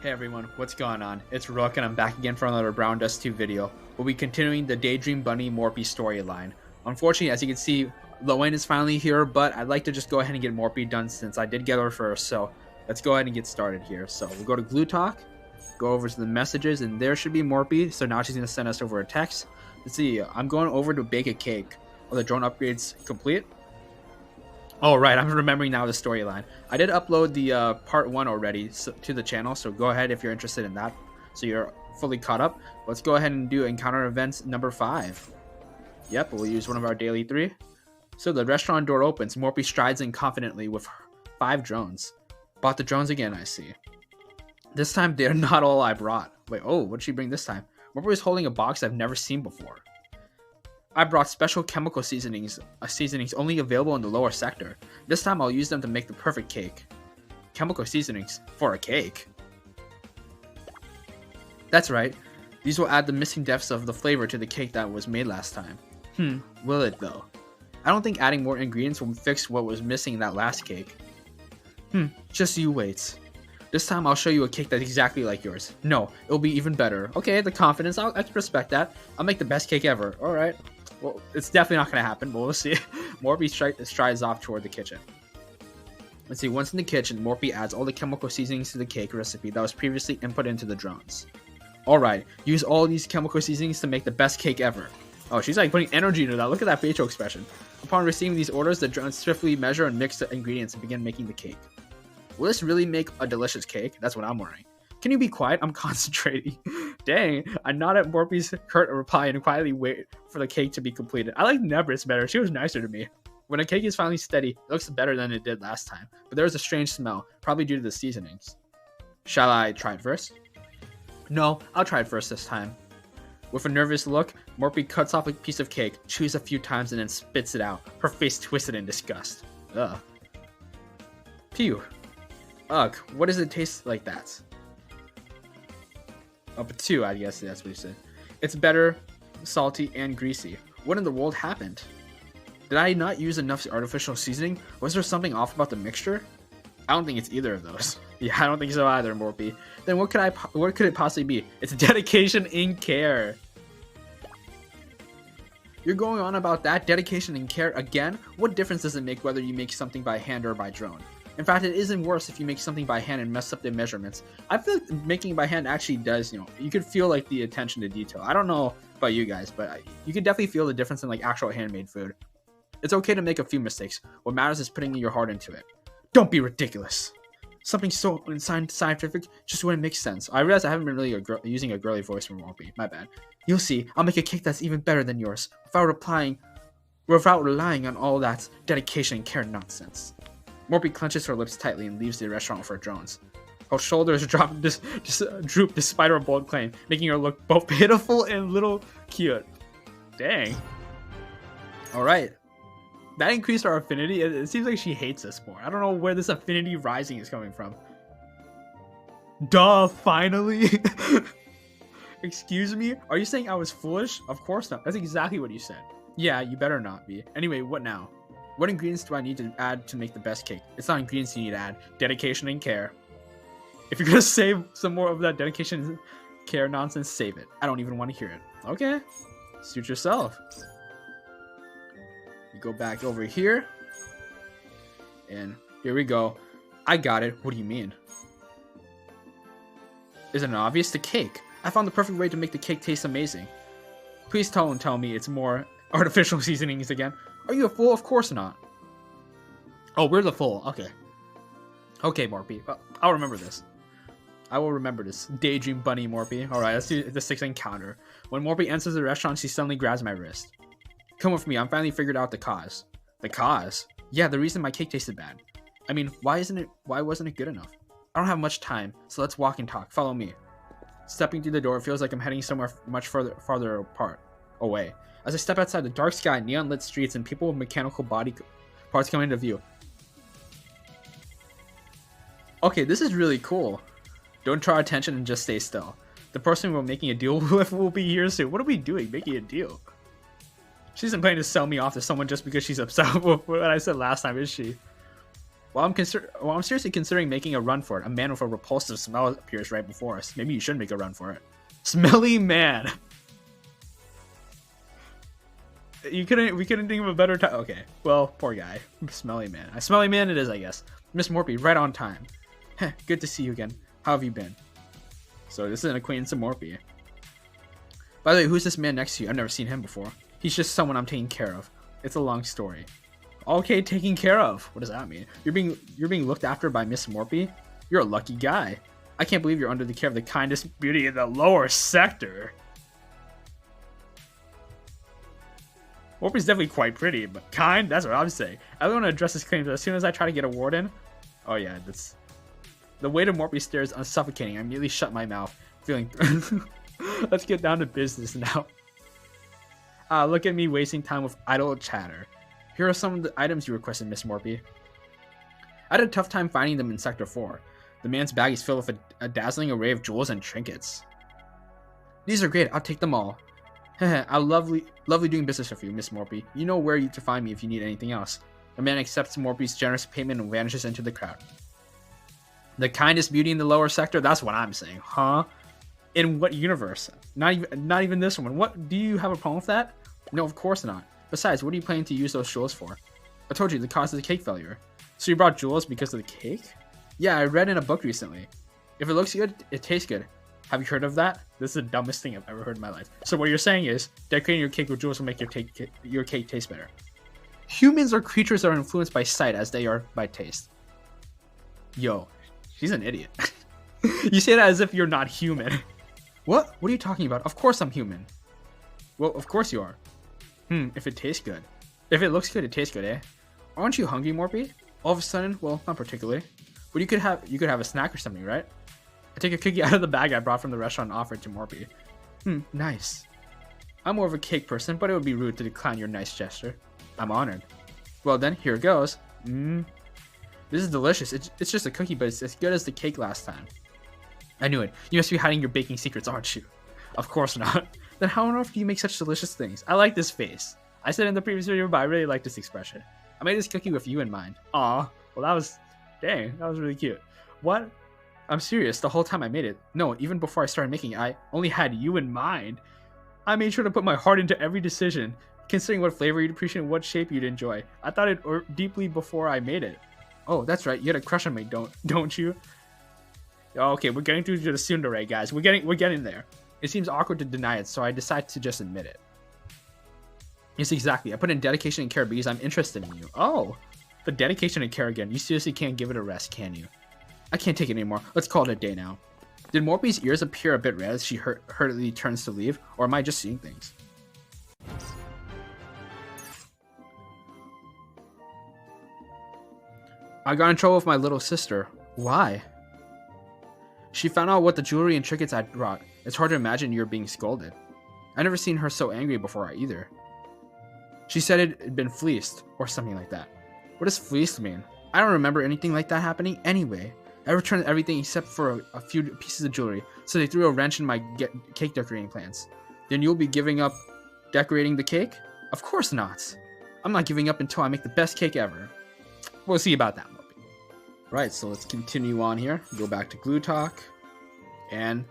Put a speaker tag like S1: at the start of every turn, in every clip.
S1: Hey everyone, what's going on? It's Rook and I'm back again for another Brown Dust 2 video. We'll be continuing the Daydream Bunny Morphe storyline. Unfortunately, as you can see, Lowen is finally here, but I'd like to just go ahead and get Morphe done since I did get her first, so let's go ahead and get started here. So we'll go to Glue Talk, go over to the messages, and there should be Morphe, so now she's going to send us over a text. Let's see, I'm going over to bake a cake. Are the drone upgrades complete? Oh, right, I'm remembering now the storyline. I did upload the part 1 already to the channel, so go ahead if you're interested in that. So you're fully caught up. Let's go ahead and do encounter events number 5. Yep, we'll use one of our daily 3. So the restaurant door opens. Morphe strides in confidently with 5 drones. Bought the drones again, I see. This time, they're not all I brought. Wait, oh, what did she bring this time? Morphe is holding a box I've never seen before. I brought special chemical seasonings only available in the lower sector. This time I'll use them to make the perfect cake. Chemical seasonings for a cake? That's right. These will add the missing depths of the flavor to the cake that was made last time. Will it though? I don't think adding more ingredients will fix what was missing in that last cake. Just you wait. This time I'll show you a cake that's exactly like yours. No, it'll be even better. Okay, the confidence, I can respect that. I'll make the best cake ever. Alright. Well, it's definitely not going to happen, but we'll see. Morphe strides off toward the kitchen. Let's see, once in the kitchen, Morphe adds all the chemical seasonings to the cake recipe that was previously input into the drones. Alright, use all these chemical seasonings to make the best cake ever. Oh, she's like putting energy into that. Look at that facial expression. Upon receiving these orders, the drones swiftly measure and mix the ingredients and begin making the cake. Will this really make a delicious cake? That's what I'm wondering. Can you be quiet? I'm concentrating. Dang, I nod at Morphe's curt reply and quietly wait for the cake to be completed. I like Nebrus better. She was nicer to me. When a cake is finally steady, it looks better than it did last time, but there is a strange smell, probably due to the seasonings. Shall I try it first? No, I'll try it first this time. With a nervous look, Morphe cuts off a piece of cake, chews a few times, and then spits it out, her face twisted in disgust. Ugh. Phew. Ugh, what does it taste like that? Up 2, I guess that's what he said. It's bitter, salty, and greasy. What in the world happened? Did I not use enough artificial seasoning? Was there something off about the mixture? I don't think it's either of those. Yeah, I don't think so either, Morphe. Then what could it possibly be? It's dedication and care. You're going on about that? Dedication and care again? What difference does it make whether you make something by hand or by drone? In fact, it isn't worse if you make something by hand and mess up the measurements. I feel like making by hand actually does, you could feel like the attention to detail. I don't know about you guys, but you could definitely feel the difference in like actual handmade food. It's okay to make a few mistakes. What matters is putting your heart into it. Don't be ridiculous. Something so scientific just wouldn't make sense. I realize I haven't been really using a girly voice from Morphe. My bad. You'll see, I'll make a cake that's even better than yours without relying on all that dedication and care nonsense. Morphe clenches her lips tightly and leaves the restaurant with her drones. Her shoulders droop despite her bold claim, making her look both pitiful and little cute. Dang. Alright. That increased our affinity. It seems like she hates us more. I don't know where this affinity rising is coming from. Duh, finally? Excuse me? Are you saying I was foolish? Of course not. That's exactly what you said. Yeah, you better not be. Anyway, what now? What ingredients do I need to add to make the best cake? It's not ingredients you need to add. Dedication and care. If you're gonna save some more of that dedication and care nonsense, save it. I don't even want to hear it. Okay. Suit yourself. We go back over here. And here we go. I got it. What do you mean? Isn't it obvious? The cake. I found the perfect way to make the cake taste amazing. Please tell me it's more artificial seasonings again. Are you a fool? Of course not. Oh, we're the fool. Okay. Okay, Morphe. I'll remember this. I will remember this. Daydream Bunny Morphe. Alright, let's do the 6th encounter. When Morphe enters the restaurant, she suddenly grabs my wrist. Come with me. I'm finally figured out the cause. The cause? Yeah, the reason my cake tasted bad. I mean, why wasn't it good enough? I don't have much time, so let's walk and talk. Follow me. Stepping through the door, it feels like I'm heading somewhere much farther away. As I step outside, the dark sky, neon-lit streets, and people with mechanical body parts come into view. Okay, this is really cool. Don't draw attention and just stay still. The person we're making a deal with will be here soon. What are we doing? Making a deal? She isn't planning to sell me off to someone just because she's upset with what I said last time, is she? While I'm seriously considering making a run for it, a man with a repulsive smell appears right before us. Maybe you should make a run for it. Smelly man. We couldn't think of a better time. Okay, well, poor guy. Smelly man. A smelly man it is, I guess. Miss Morpeah, right on time. Heh, good to see you again. How have you been? So this is an acquaintance of Morpeah. By the way, who's this man next to you? I've never seen him before. He's just someone I'm taking care of. It's a long story. Okay, taking care of. What does that mean? You're being looked after by Miss Morpeah? You're a lucky guy. I can't believe you're under the care of the kindest beauty in the lower sector. Morpeah's definitely quite pretty, but kind? That's what I'm saying. I don't want to address his claims, but as soon as I try to get a word in... Oh yeah, that's... The weight of Morpeah's stare is unsuffocating. I immediately shut my mouth, feeling... Let's get down to business now. Look at me wasting time with idle chatter. Here are some of the items you requested, Miss Morpeah. I had a tough time finding them in Sector 4. The man's bag is filled with a dazzling array of jewels and trinkets. These are great. I'll take them all. I lovely doing business with you, Miss Morpeah. You know where to find me if you need anything else. The man accepts Morpeah's generous payment and vanishes into the crowd. The kindest beauty in the lower sector? That's what I'm saying, huh? In what universe? Not even this one. What? Do you have a problem with that? No, of course not. Besides, what are you planning to use those jewels for? I told you, the cause of the cake failure. So you brought jewels because of the cake? Yeah, I read in a book recently. If it looks good, it tastes good. Have you heard of that? This is the dumbest thing I've ever heard in my life. So what you're saying is, decorating your cake with jewels will make your cake taste better. Humans are creatures that are influenced by sight as they are by taste. Yo, she's an idiot. You say that as if you're not human. What? What are you talking about? Of course I'm human. Well, of course you are. If it tastes good. If it looks good, it tastes good, eh? Aren't you hungry, Morpeah? All of a sudden? Well, not particularly. But you could have a snack or something, right? I take a cookie out of the bag I brought from the restaurant and offer it to Morpeah. Nice. I'm more of a cake person, but it would be rude to decline your nice gesture. I'm honored. Well then, here it goes. This is delicious. It's just a cookie, but it's as good as the cake last time. I knew it. You must be hiding your baking secrets, aren't you? Of course not. Then how on earth do you make such delicious things? I like this face. I said in the previous video, but I really like this expression. I made this cookie with you in mind. Aw. Well, that was really cute. What? I'm serious. The whole time I made it. No, even before I started making it, I only had you in mind. I made sure to put my heart into every decision, considering what flavor you'd appreciate and what shape you'd enjoy. I thought it deeply before I made it. Oh, that's right. You had a crush on me, don't you? Okay, we're getting through to the tsundere, guys. We're getting there. It seems awkward to deny it, so I decided to just admit it. Yes, exactly. I put in dedication and care because I'm interested in you. Oh, the dedication and care again. You seriously can't give it a rest, can you? I can't take it anymore. Let's call it a day now. Did Morpeah's ears appear a bit red as she hurriedly turns to leave, or am I just seeing things? I got in trouble with my little sister. Why? She found out what the jewelry and trinkets I'd brought. It's hard to imagine you're being scolded. I never seen her so angry before either. She said it had been fleeced, or something like that. What does fleeced mean? I don't remember anything like that happening anyway. I returned everything except for a few pieces of jewelry, so they threw a wrench in my cake decorating plans. Then you'll be giving up decorating the cake? Of course not. I'm not giving up until I make the best cake ever. We'll see about that, Morpeah. Right, so let's continue on here. Go back to Glue Talk. And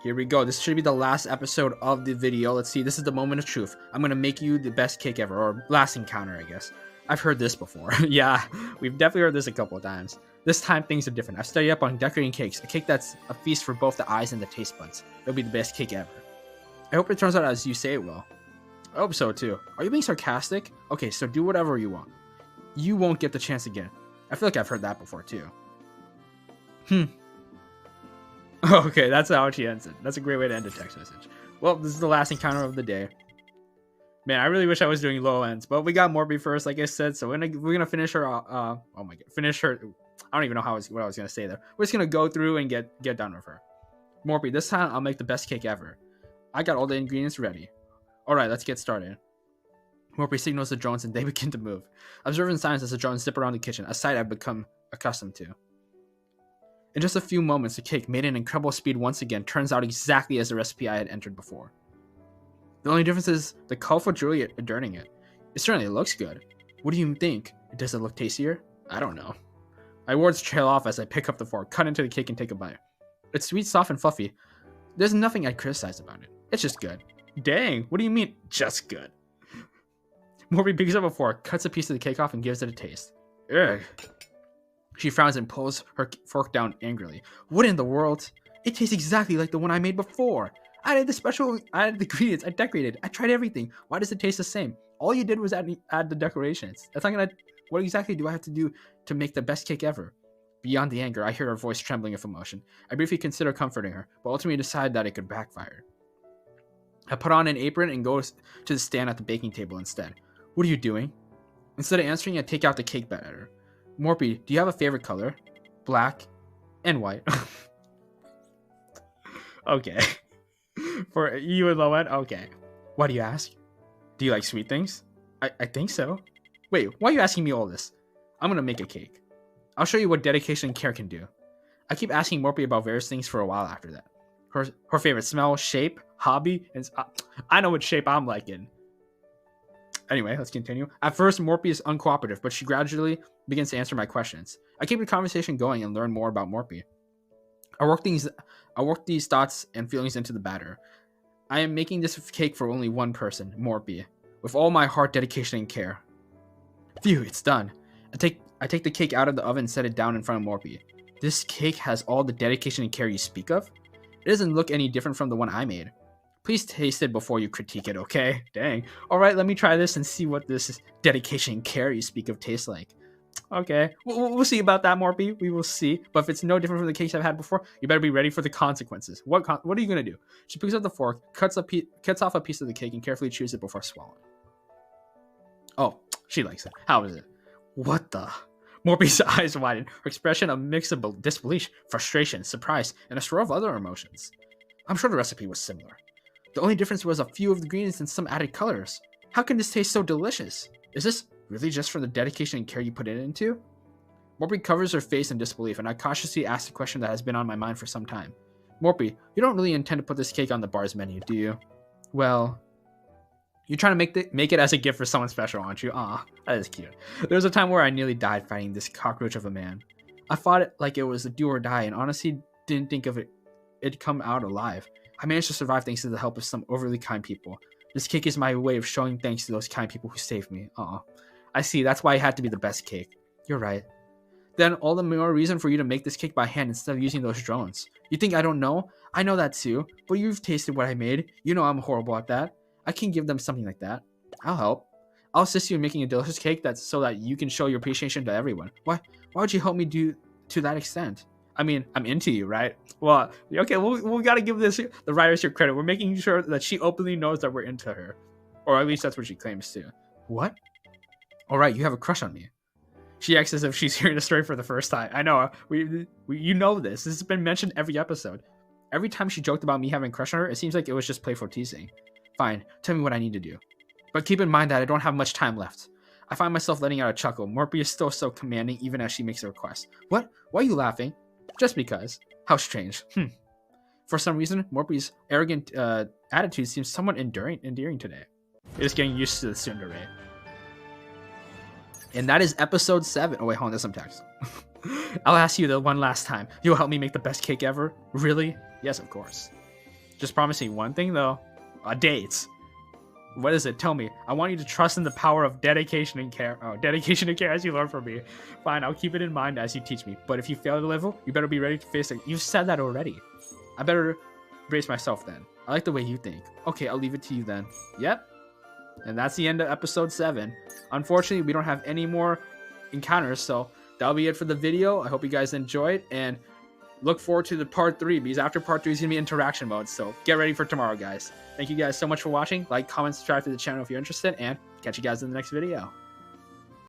S1: here we go. This should be the last episode of the video. Let's see. This is the moment of truth. I'm going to make you the best cake ever. Or last encounter, I guess. I've heard this before. Yeah, we've definitely heard this a couple of times. This time, things are different. I've studied up on decorating cakes. A cake that's a feast for both the eyes and the taste buds. It'll be the best cake ever. I hope it turns out as you say it will. I hope so, too. Are you being sarcastic? Okay, so do whatever you want. You won't get the chance again. I feel like I've heard that before, too. Okay, that's how she ends it. That's a great way to end a text message. Well, this is the last encounter of the day. Man, I really wish I was doing low ends, but we got Morpeah first, like I said, so we're gonna finish her. Oh my god, finish her. I don't even know what I was gonna say there. We're just gonna go through and get done with her. Morpeah, this time I'll make the best cake ever. I got all the ingredients ready. All right, let's get started. Morpeah signals the drones and they begin to move. Observe in silence as the drones zip around the kitchen, a sight I've become accustomed to. In just a few moments, the cake, made at incredible speed once again, turns out exactly as the recipe I had entered before. The only difference is the colorful jewelry adorning it. It certainly looks good. What do you think? Does it look tastier? I don't know. My words trail off as I pick up the fork, cut into the cake, and take a bite. It's sweet, soft, and fluffy. There's nothing I'd criticize about it. It's just good. Dang, what do you mean, just good? Morpeah picks up a fork, cuts a piece of the cake off, and gives it a taste. Ugh. She frowns and pulls her fork down angrily. What in the world? It tastes exactly like the one I made before. I added the ingredients, I decorated, I tried everything. Why does it taste the same? All you did was add the decorations. That's not gonna... What exactly do I have to do to make the best cake ever? Beyond the anger, I hear her voice trembling with emotion. I briefly consider comforting her, but ultimately decide that it could backfire. I put on an apron and go to the stand at the baking table instead. What are you doing? Instead of answering, I take out the cake batter. Morpeah, do you have a favorite color? Black and white. Okay. For you and Lowen? Okay. Why do you ask? Do you like sweet things? I think so. Wait, why are you asking me all this? I'm gonna make a cake. I'll show you what dedication and care can do. I keep asking Morpeah about various things for a while after that. Her favorite smell, shape, hobby, and I know what shape I'm liking. Anyway, let's continue. At first, Morpeah is uncooperative, but she gradually begins to answer my questions. I keep the conversation going and learn more about Morpeah. I work these thoughts and feelings into the batter. I am making this cake for only one person, Morpeah, with all my heart, dedication, and care. Phew, it's done. I take the cake out of the oven and set it down in front of Morpeah. This cake has all the dedication and care you speak of? It doesn't look any different from the one I made. Please taste it before you critique it, okay? Dang. Alright, let me try this and see what this dedication and care you speak of tastes like. Okay, we'll see about that, Morpeah. We will see. But if it's no different from the cakes I've had before, you better be ready for the consequences. What are you gonna do? She picks up the fork, cuts off a piece of the cake, and carefully chews it before swallowing. Oh, she likes it. How is it? What the? Morpeah's eyes widen, her expression a mix of disbelief, frustration, surprise, and a swirl of other emotions. I'm sure the recipe was similar. The only difference was a few of the ingredients and some added colors. How can this taste so delicious? Is this really just from the dedication and care you put it into? Morpeah covers her face in disbelief, and I cautiously ask the question that has been on my mind for some time. Morpeah, you don't really intend to put this cake on the bar's menu, do you? Well, you're trying to make it as a gift for someone special, aren't you? Aw, that is cute. There was a time where I nearly died fighting this cockroach of a man. I fought it like it was a do or die, and honestly didn't think of it'd come out alive. I managed to survive thanks to the help of some overly kind people. This cake is my way of showing thanks to those kind people who saved me. I see, that's why it had to be the best cake. You're right. Then all the more reason for you to make this cake by hand instead of using those drones. You think I don't know? I know that too, but you've tasted what I made. You know I'm horrible at that. I can give them something like that. I'll help. I'll assist you in making a delicious cake so that you can show your appreciation to everyone. Why would you help me do to that extent? I mean, I'm into you, right? Well, okay, we gotta give the writers your credit. We're making sure that she openly knows that we're into her. Or at least that's what she claims to. What? Alright, you have a crush on me. She acts as if she's hearing the story for the first time. I know, you know this. This has been mentioned every episode. Every time she joked about me having a crush on her, it seems like it was just playful teasing. Fine, tell me what I need to do. But keep in mind that I don't have much time left. I find myself letting out a chuckle. Morpeah is still so commanding even as she makes a request. What? Why are you laughing? Just because. How strange. For some reason, Morpeah's arrogant attitude seems somewhat endearing today. You're just getting used to the tsundere. And that is episode 7. Oh wait, hold on, there's some text. I'll ask you the one last time. You'll help me make the best cake ever? Really? Yes, of course. Just promise me one thing though. A date. What is it? Tell me. I want you to trust in the power of dedication and care. Oh, dedication and care as you learn from me. Fine, I'll keep it in mind as you teach me. But if you fail the level, you better be ready to face it. You've said that already. I better brace myself then. I like the way you think. Okay, I'll leave it to you then. Yep. And that's the end of episode 7. Unfortunately, we don't have any more encounters, so that'll be it for the video. I hope you guys enjoyed, and look forward to the part 3, because after part 3 is going to be interaction mode, so get ready for tomorrow, guys. Thank you guys so much for watching. Like, comment, subscribe to the channel if you're interested, and catch you guys in the next video.